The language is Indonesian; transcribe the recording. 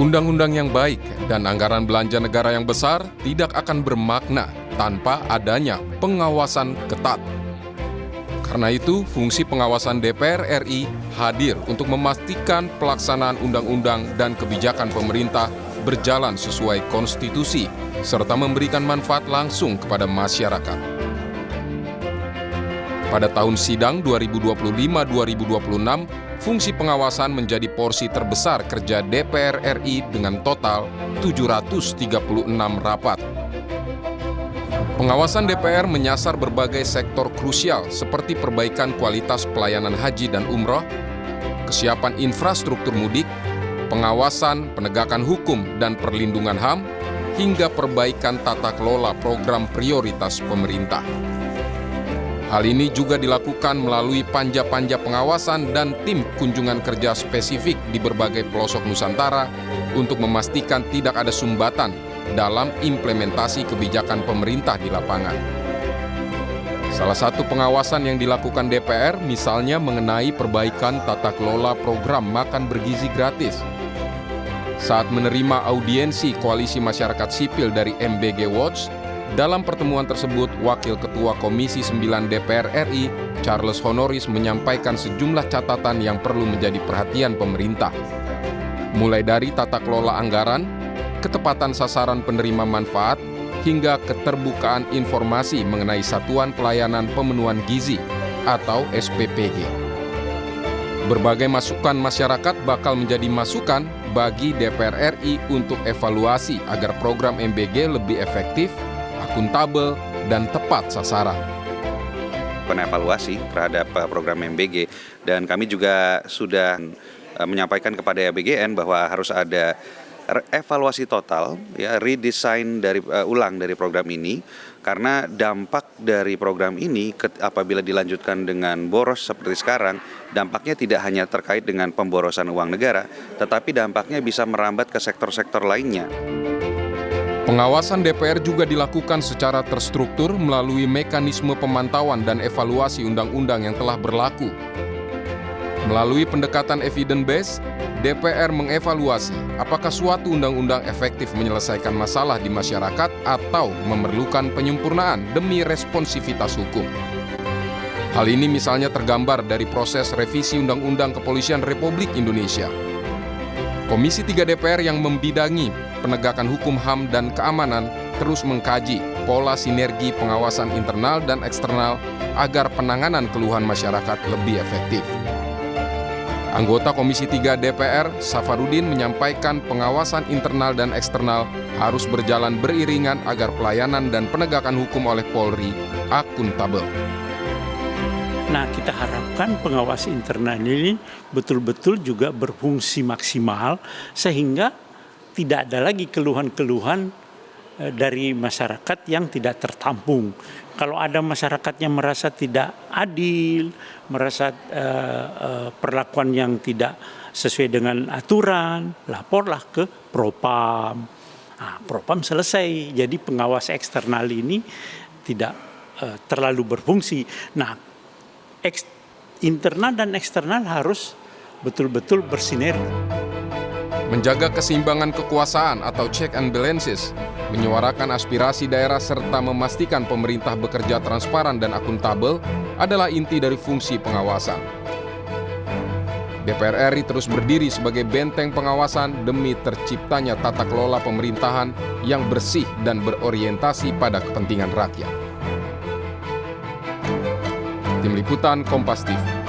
Undang-undang yang baik dan anggaran belanja negara yang besar tidak akan bermakna tanpa adanya pengawasan ketat. Karena itu, fungsi pengawasan DPR RI hadir untuk memastikan pelaksanaan undang-undang dan kebijakan pemerintah berjalan sesuai konstitusi, serta memberikan manfaat langsung kepada masyarakat. Pada tahun sidang 2025-2026, fungsi pengawasan menjadi porsi terbesar kerja DPR RI dengan total 736 rapat. Pengawasan DPR menyasar berbagai sektor krusial seperti perbaikan kualitas pelayanan haji dan umroh, kesiapan infrastruktur mudik, pengawasan, penegakan hukum dan perlindungan HAM, hingga perbaikan tata kelola program prioritas pemerintah. Hal ini juga dilakukan melalui panja-panja pengawasan dan tim kunjungan kerja spesifik di berbagai pelosok Nusantara untuk memastikan tidak ada sumbatan dalam implementasi kebijakan pemerintah di lapangan. Salah satu pengawasan yang dilakukan DPR misalnya mengenai perbaikan tata kelola program makan bergizi gratis. Saat menerima audiensi Koalisi Masyarakat Sipil dari MBG Watch, dalam pertemuan tersebut, Wakil Ketua Komisi 9 DPR RI, Charles Honoris, menyampaikan sejumlah catatan yang perlu menjadi perhatian pemerintah. Mulai dari tata kelola anggaran, ketepatan sasaran penerima manfaat, hingga keterbukaan informasi mengenai Satuan Pelayanan Pemenuhan Gizi atau SPPG. Berbagai masukan masyarakat bakal menjadi masukan bagi DPR RI untuk evaluasi agar program MBG lebih efektif, akuntabel, dan tepat sasaran. Evaluasi terhadap program MBG, dan kami juga sudah menyampaikan kepada BGN bahwa harus ada evaluasi total, ya, redesign ulang dari program ini, karena dampak dari program ini apabila dilanjutkan dengan boros seperti sekarang, dampaknya tidak hanya terkait dengan pemborosan uang negara, tetapi dampaknya bisa merambat ke sektor-sektor lainnya. Pengawasan DPR juga dilakukan secara terstruktur melalui mekanisme pemantauan dan evaluasi undang-undang yang telah berlaku. Melalui pendekatan evidence-based, DPR mengevaluasi apakah suatu undang-undang efektif menyelesaikan masalah di masyarakat atau memerlukan penyempurnaan demi responsivitas hukum. Hal ini misalnya tergambar dari proses revisi Undang-Undang Kepolisian Republik Indonesia. Komisi 3 DPR yang membidangi penegakan hukum HAM dan keamanan terus mengkaji pola sinergi pengawasan internal dan eksternal agar penanganan keluhan masyarakat lebih efektif. Anggota Komisi 3 DPR, Safarudin, menyampaikan pengawasan internal dan eksternal harus berjalan beriringan agar pelayanan dan penegakan hukum oleh Polri akuntabel. Nah, kita harapkan pengawas internal ini betul-betul juga berfungsi maksimal sehingga tidak ada lagi keluhan-keluhan dari masyarakat yang tidak tertampung. Kalau ada masyarakat yang merasa tidak adil, merasa perlakuan yang tidak sesuai dengan aturan, laporlah ke Propam. Nah, Propam selesai. Jadi pengawas eksternal ini tidak terlalu berfungsi. Nah, internal dan eksternal harus betul-betul bersinergi. Menjaga keseimbangan kekuasaan atau check and balances, menyuarakan aspirasi daerah serta memastikan pemerintah bekerja transparan dan akuntabel adalah inti dari fungsi pengawasan. DPR RI terus berdiri sebagai benteng pengawasan demi terciptanya tata kelola pemerintahan yang bersih dan berorientasi pada kepentingan rakyat. Tim Liputan Kompas TV.